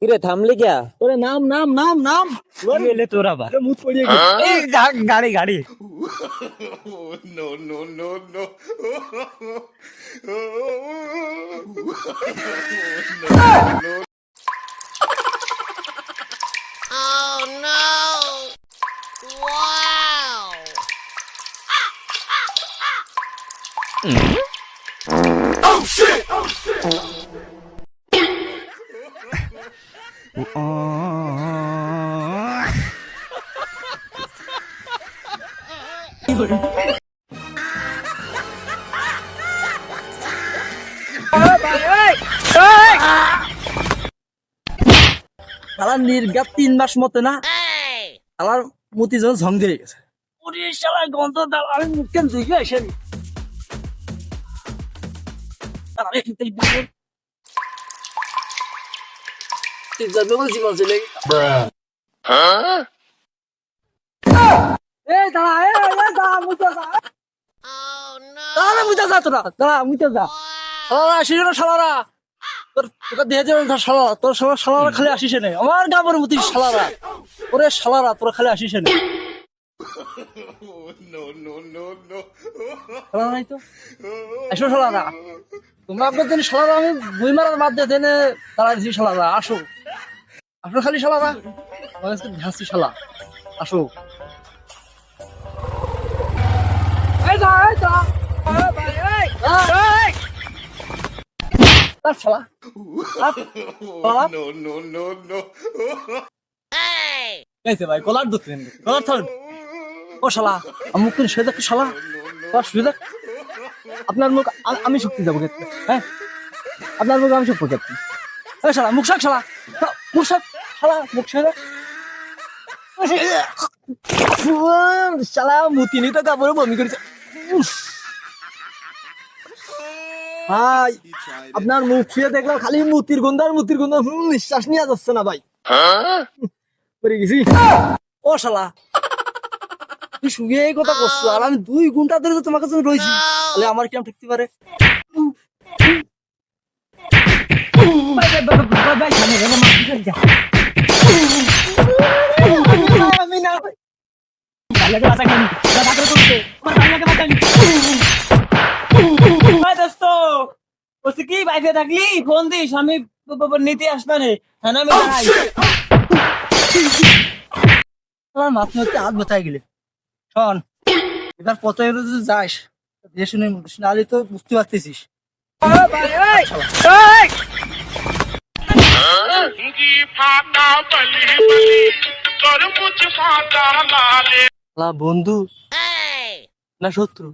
কিরে থামলি ক্যা? ওরে নাম নাম নাম নাম এলে তোর আবার মুখ পড়িয়ে গেছে। এই গাড়ি গাড়ি No, no, no, no. Oh no! Wow! শালার নির্গাত 3 মাস মতে না Hey! শালার মতি যেন ঝং দিয়ে গেছে। ওরে শালার গন্ধ দাও, আমি মুখ কেন ধুইকে আসেনি। আরে কি তাই বল, তুই যাবে বল জীবন চলে এই দাঁড়া, এই দাঁড়া, মুতে যা, Oh no! দাঁড়া মুতে যা, তোরা দাঁড়া মুতে যা। শালারা আসিস না, শালারা তোকে দিয়ে যাবে শালারা, তোর শালারা খালি আসিস না আমার গাবর মতি শালারা। ওরে শালারা তোরা খালি আসিস না, No, no, no, no. শালারা নাই তো আসো শালারা। তোমরা আপনার দিন শালারা আমি বই মারার বাদ দিয়ে দেনে তারা দিছি শালারা। আসো আসো খালি শালারা, ঝাঁসি শালা আসো। এই যা, এই যা, এই ভাই, এই, এই, তার শালা, তার শালা। No, no, no, no. Hey! এইছে ভাই কলার দুধ কলার থন। ও শালা মুখ করে শুয়ে দেখ শালা, শুয়ে দেখ। আপনার মুখ আমি শক্তি দেবো ক্ষেত্রে, হ্যাঁ আপনার মুখ আমি শক্তি ক্ষেত্রে। এই শালা মুখ শাক, শালা মুখ শাক, শালা মুখ শুয়ে দেখ। শালা মুতিনি তো কাপড়ে বমি করেছে। ভাই আপনার মুখ শুয়ে দেখলাম খালি মুতির গন্ধ আর মুতির গন্ধ, নিঃশ্বাস নিয়ে যাচ্ছে না ভাই, পড়ে গেছি। ও শালা তুই শুয়ে এই কথা করছো আর আমি 2 ঘন্টা ধরে তো তোমার কাছে রয়েছি, তাহলে আমার কেমন ঠেকতে পারে? আমি না কি বাইরে থাকলি ফোন দিস, আমি নিতে আসবানে আমি দাঁড়াই। আমার মাথা হচ্ছে হাত ব্যথায় গেলে শোন, এবার পথে যদি যাস দিয়ে শুনে নাহলে তো বুঝতে পারতেছিস। বন্ধু Hey! না শত্রু?